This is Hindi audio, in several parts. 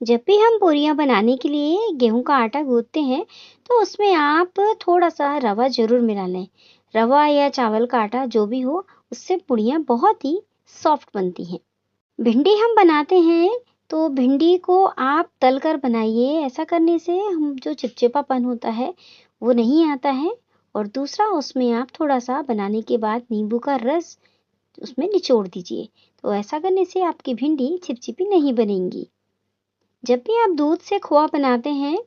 जब भी हम पूरियाँ बनाने के लिए गेहूं का आटा गूंथते हैं तो उसमें आप थोड़ा सा रवा जरूर मिला लें। रवा या चावल का आटा जो भी हो, उससे पूरियाँ बहुत ही सॉफ्ट बनती हैं। भिंडी हम बनाते हैं तो भिंडी को आप तल कर बनाइए। ऐसा करने से हम जो चिपचिपापन होता है वो नहीं आता है। और दूसरा, उसमें आप थोड़ा सा बनाने के बाद नींबू का रस उसमें निचोड़ दीजिए। तो ऐसा करने से आपकी भिंडी चिपचिपी नहीं बनेंगी। जब भी आप दूध से खोआ बनाते हैं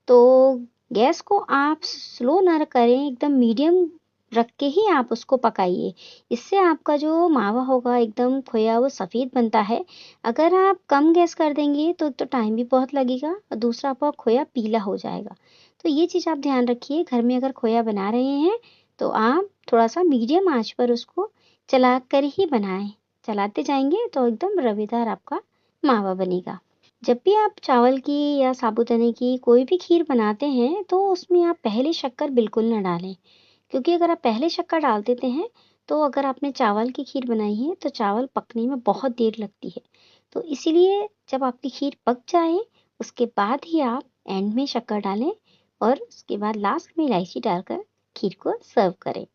तो गैस को आप स्लो ना करें, एकदम मीडियम रख के ही आप उसको पकाइए। इससे आपका जो मावा होगा एकदम खोया वो सफ़ेद बनता है। अगर आप कम गैस कर देंगे तो टाइम भी बहुत लगेगा और दूसरा आपका खोया पीला हो जाएगा। तो ये चीज़ आप ध्यान रखिए। घर में अगर खोया बना रहे हैं तो आप थोड़ा सा मीडियम आंच पर उसको चला कर ही बनाएं। चलाते जाएंगे तो एकदम रवेदार आपका मावा बनेगा। जब भी आप चावल की या साबूदाने की कोई भी खीर बनाते हैं तो उसमें आप पहले शक्कर बिल्कुल ना डालें। क्योंकि अगर आप पहले शक्कर डाल देते हैं तो अगर आपने चावल की खीर बनाई है तो चावल पकने में बहुत देर लगती है। तो इसीलिए जब आपकी खीर पक जाए उसके बाद ही आप एंड में शक्कर डालें और उसके बाद लास्ट में इलायची डालकर खीर को सर्व करें।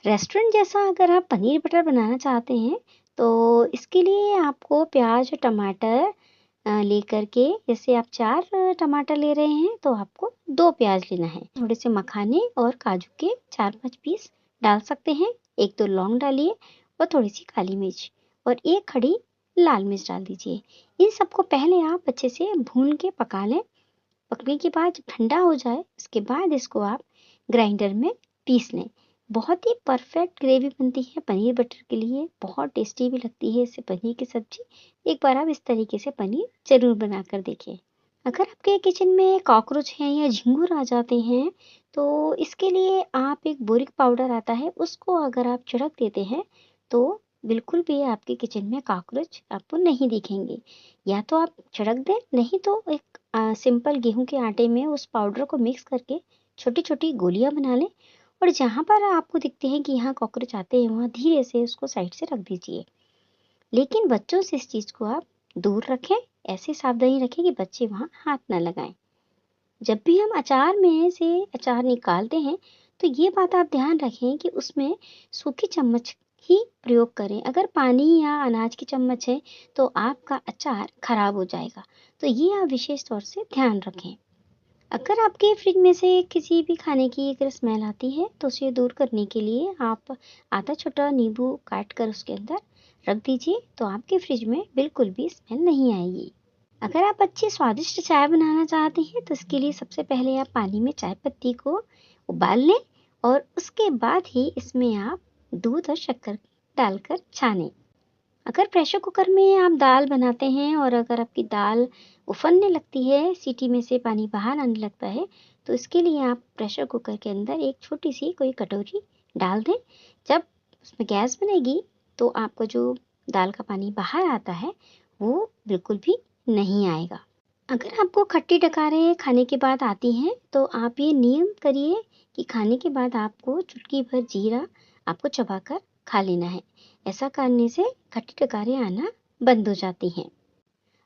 रेस्टोरेंट जैसा अगर आप पनीर बटर बनाना चाहते हैं तो इसके लिए आपको प्याज और टमाटर लेकर के, जैसे आप 4 टमाटर ले रहे हैं तो आपको 2 प्याज लेना है। थोड़े से मखाने और काजू के 4-5 पीस डाल सकते हैं। 1-2 लौंग डालिए और थोड़ी सी काली मिर्च और 1 खड़ी लाल मिर्च डाल दीजिए। इन सबको पहले आप अच्छे से भून के पका लें। पकने के बाद जब ठंडा हो जाए उसके बाद इसको आप ग्राइंडर में पीस लें। बहुत ही परफेक्ट ग्रेवी बनती है पनीर बटर के लिए। बहुत टेस्टी भी लगती है इससे पनीर की सब्जी। एक बार आप इस तरीके से पनीर जरूर बनाकर देखें। अगर आपके किचन में कॉकरोच हैं या झिंगुर आ जाते हैं तो इसके लिए आप एक बोरिक पाउडर आता है, उसको अगर आप छिड़क देते हैं तो बिल्कुल भी आपके किचन में कॉकरोच आपको नहीं दिखेंगे। या तो आप छिड़क दें, नहीं तो एक सिंपल गेहूं के आटे में उस पाउडर को मिक्स करके छोटी छोटी गोलियां बना लें और जहां पर आपको दिखते हैं कि यहाँ कॉकरोच आते हैं वहां धीरे से उसको साइड से रख दीजिए। लेकिन बच्चों से इस चीज को आप दूर रखें। ऐसी सावधानी रखें कि बच्चे वहां हाथ न लगाएं। जब भी हम अचार में से अचार निकालते हैं तो ये बात आप ध्यान रखें कि उसमें सूखी चम्मच ही प्रयोग करें। अगर पानी या अनाज की चम्मच है तो आपका अचार खराब हो जाएगा। तो ये आप विशेष तौर से ध्यान रखें। अगर आपके फ्रिज में से किसी भी खाने की अगर स्मेल आती है तो उसे दूर करने के लिए आप आधा छोटा नींबू काट कर उसके अंदर रख दीजिए। तो आपके फ्रिज में बिल्कुल भी स्मेल नहीं आएगी। अगर आप अच्छी स्वादिष्ट चाय बनाना चाहते हैं तो इसके लिए सबसे पहले आप पानी में चाय पत्ती को उबाल लें और उसके बाद ही इसमें आप दूध और शक्कर डालकर छानें। अगर प्रेशर कुकर में आप दाल बनाते हैं और अगर आपकी दाल उफनने लगती है, सीटी में से पानी बाहर आने लगता है, तो इसके लिए आप प्रेशर कुकर के अंदर एक छोटी सी कोई कटोरी डाल दें। जब उसमें गैस बनेगी तो आपका जो दाल का पानी बाहर आता है वो बिल्कुल भी नहीं आएगा। अगर आपको खट्टी डकारें खाने के बाद आती हैं तो आप ये नियम करिए कि खाने के बाद आपको चुटकी भर जीरा आपको चबाकर खा लेना है। ऐसा करने से खट्टी डकारें आना बंद हो जाती हैं।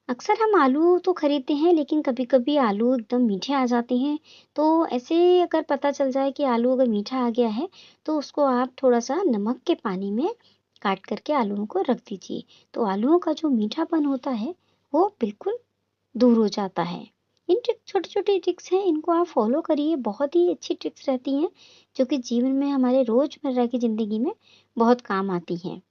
अक्सर हम आलू तो खरीदते हैं लेकिन कभी कभी आलू एकदम मीठे आ जाते हैं। तो ऐसे अगर पता चल जाए कि आलू अगर मीठा आ गया है तो उसको आप थोड़ा सा नमक के पानी में काट करके आलूओं को रख दीजिए। तो आलूओं का जो मीठापन होता है वो बिल्कुल दूर हो जाता है। इन छोटी छोटी ट्रिक्स हैं, इनको आप फॉलो करिए। बहुत ही अच्छी ट्रिक्स रहती हैं जो कि जीवन में हमारे रोजमर्रा की जिंदगी में बहुत काम आती हैं।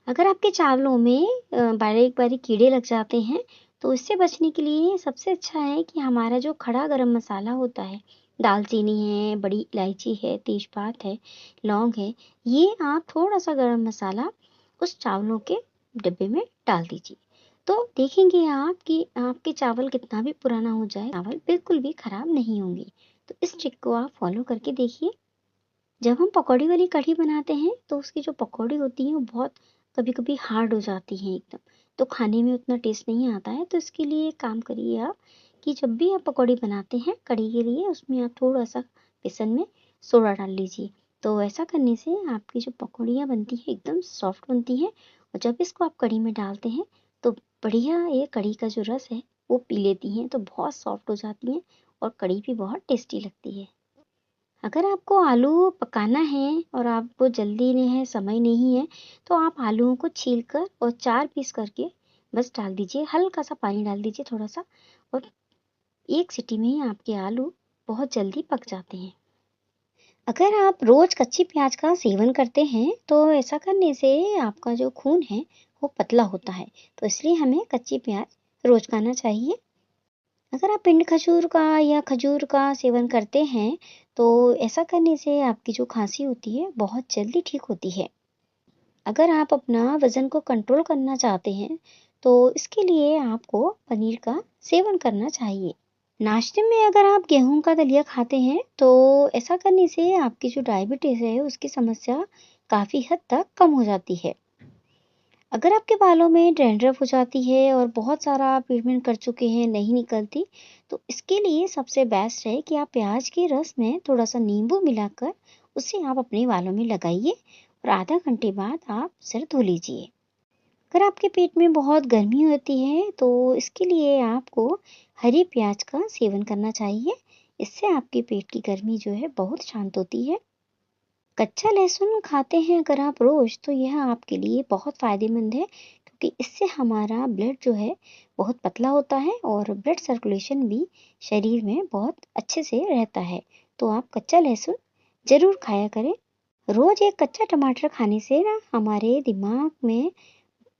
अगर आपके चावलों में बारीक बारीक कीड़े लग जाते हैं तो इससे बचने के लिए सबसे अच्छा है कि हमारा जो खड़ा गरम मसाला होता है, दालचीनी है, बड़ी इलायची है, तेजपात है, लौंग है, ये आप थोड़ा सा गरम मसाला उस चावलों के डिब्बे में डाल दीजिए। तो देखेंगे आप कि आपके चावल कितना भी पुराना हो जाए, चावल बिल्कुल भी खराब नहीं होंगे। तो इस ट्रिक को आप फॉलो करके देखिए। जब हम पकौड़ी वाली कढ़ी बनाते हैं तो उसकी जो पकौड़ी होती है वो बहुत कभी कभी हार्ड हो जाती है एकदम। तो खाने में उतना टेस्ट नहीं आता है। तो इसके लिए एक काम करिए आप कि जब भी आप पकौड़ी बनाते हैं कढ़ी के लिए, उसमें आप थोड़ा सा बेसन में सोडा डाल लीजिए। तो ऐसा करने से आपकी जो पकौड़ियाँ बनती हैं एकदम सॉफ्ट बनती हैं। और जब इसको आप कढ़ी में डालते हैं तो बढ़िया ये कढ़ी का जो रस है वो पी लेती हैं तो बहुत सॉफ्ट हो जाती हैं और कड़ी भी बहुत टेस्टी लगती है। अगर आपको आलू पकाना है और आपको जल्दी में है, समय नहीं है, तो आप आलूओं को छीलकर और 4 पीस करके बस डाल दीजिए। हल्का सा पानी डाल दीजिए थोड़ा सा, और 1 सीटी में ही आपके आलू बहुत जल्दी पक जाते हैं। अगर आप रोज कच्ची प्याज का सेवन करते हैं तो ऐसा करने से आपका जो खून है वो पतला होता है, तो इसलिए हमें कच्ची प्याज रोज खाना चाहिए। अगर आप पिंड खजूर का या खजूर का सेवन करते हैं तो ऐसा करने से आपकी जो खांसी होती है बहुत जल्दी ठीक होती है। अगर आप अपना वजन को कंट्रोल करना चाहते हैं तो इसके लिए आपको पनीर का सेवन करना चाहिए। नाश्ते में अगर आप गेहूं का दलिया खाते हैं तो ऐसा करने से आपकी जो डायबिटीज है उसकी समस्या काफी हद तक कम हो जाती है। अगर आपके बालों में डैंड्रफ हो जाती है और बहुत सारा आप ट्रीटमेंट कर चुके हैं नहीं निकलती, तो इसके लिए सबसे बेस्ट है कि आप प्याज के रस में थोड़ा सा नींबू मिलाकर उसे आप अपने बालों में लगाइए और आधा घंटे बाद आप सिर धो लीजिए। अगर आपके पेट में बहुत गर्मी होती है तो इसके लिए आपको हरी प्याज का सेवन करना चाहिए। इससे आपके पेट की गर्मी जो है बहुत शांत होती है। कच्चा लहसुन खाते हैं अगर आप रोज तो यह आपके लिए बहुत फायदेमंद है, क्योंकि इससे हमारा ब्लड जो है बहुत पतला होता है और ब्लड सर्कुलेशन भी शरीर में बहुत अच्छे से रहता है। तो आप कच्चा लहसुन जरूर खाया करें। रोज एक कच्चा टमाटर खाने से ना हमारे दिमाग में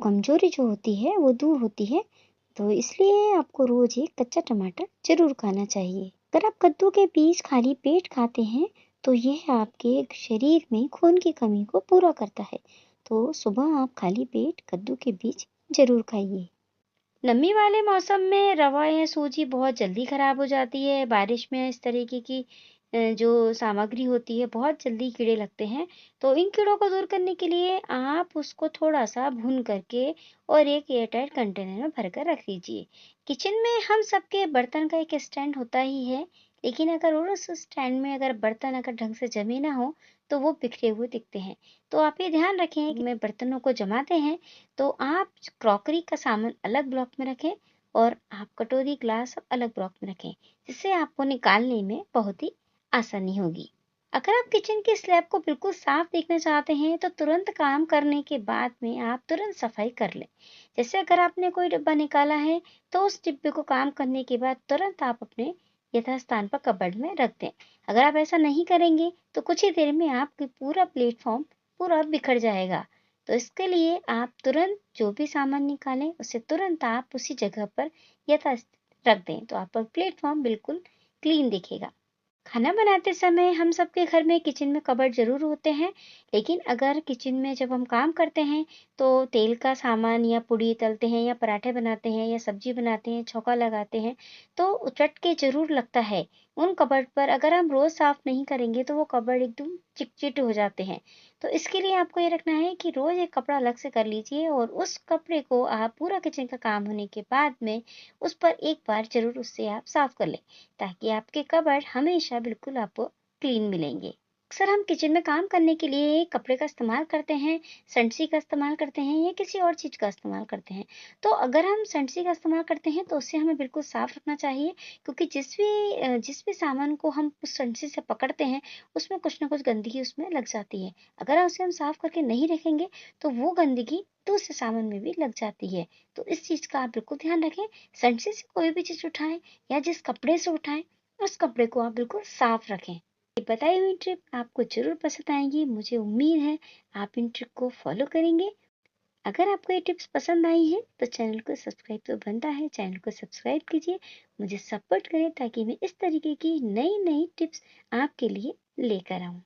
कमजोरी जो होती है वो दूर होती है, तो इसलिए आपको रोज एक कच्चा टमाटर जरूर खाना चाहिए। अगर आप कद्दू के बीज खाली पेट खाते हैं तो यह आपके शरीर में खून की कमी को पूरा करता है, तो सुबह आप खाली पेट कद्दू के बीज जरूर खाइए। नमी वाले मौसम में रवा या सूजी बहुत जल्दी खराब हो जाती है। बारिश में इस तरीके की जो सामग्री होती है बहुत जल्दी कीड़े लगते हैं, तो इन कीड़ों को दूर करने के लिए आप उसको थोड़ा सा भून करके और एक एयरटाइट कंटेनर में भरकर रख लीजिए। किचन में हम सबके बर्तन का एक स्टैंड होता ही है, लेकिन अगर उस स्टैंड में अगर बर्तन अगर ढंग से जमे ना हो तो वो बिखरे हुए दिखते हैं। तो आप ये ध्यान रखें कि में बर्तनों को जमाते हैं तो आप क्रॉकरी का सामान अलग ब्लॉक में रखें और आप कटोरी ग्लास अलग ब्लॉक में रखें, जिससे आपको निकालने में बहुत ही आसानी होगी। अगर आप किचन के स्लैब को बिल्कुल साफ देखना चाहते हैं तो तुरंत काम करने के बाद में आप तुरंत सफाई कर लें। जैसे अगर आपने कोई डिब्बा निकाला है तो उस डिब्बे को काम करने के बाद तुरंत आप अपने यथास्थान पर कबर्ड में रख दें। अगर आप ऐसा नहीं करेंगे तो कुछ ही देर में आपकी पूरा प्लेटफॉर्म पूरा बिखर जाएगा। तो इसके लिए आप तुरंत जो भी सामान निकालें उसे तुरंत आप उसी जगह पर यथास्थित रख दें, तो आपका प्लेटफॉर्म बिल्कुल क्लीन दिखेगा। खाना बनाते समय हम सबके घर में किचन में कबर्ड जरूर होते हैं, लेकिन अगर किचन में जब हम काम करते हैं तो तेल का सामान या पूड़ी तलते हैं या पराठे बनाते हैं या सब्जी बनाते हैं, छौंका लगाते हैं, तो चट के जरूर लगता है उन कबर्ड पर। अगर हम रोज साफ नहीं करेंगे तो वो कबर्ड एकदम चिटचिट हो जाते हैं। तो इसके लिए आपको ये रखना है कि रोज एक कपड़ा अलग से कर लीजिए और उस कपड़े को आप पूरा किचन का काम होने के बाद में उस पर एक बार जरूर उससे आप साफ कर लें, ताकि आपके कबर्ड हमेशा बिल्कुल आपको क्लीन मिलेंगे। अक्सर हम किचन में काम करने के लिए कपड़े का इस्तेमाल करते हैं, संडसी का इस्तेमाल करते हैं या किसी और चीज का इस्तेमाल करते हैं। तो अगर हम संडसी का इस्तेमाल करते हैं तो उससे हमें बिल्कुल साफ रखना चाहिए, क्योंकि जिस भी सामान को हम उस संडसी से पकड़ते हैं उसमें कुछ ना कुछ गंदगी उसमें लग जाती है। अगर उसे हम साफ करके नहीं रखेंगे तो वो गंदगी दूसरे सामान में भी लग जाती है। तो इस चीज का आप बिल्कुल ध्यान रखें। संडसी से कोई भी चीज उठाएं या जिस कपड़े से उठाएं उस कपड़े को आप बिल्कुल साफ रखें। ये बताई हुई ट्रिप आपको जरूर पसंद आएगी, मुझे उम्मीद है आप इन ट्रिक को फॉलो करेंगे। अगर आपको ये टिप्स पसंद आई है तो चैनल को सब्सक्राइब तो बनता है, चैनल को सब्सक्राइब कीजिए, मुझे सपोर्ट करें ताकि मैं इस तरीके की नई नई टिप्स आपके लिए लेकर आऊं।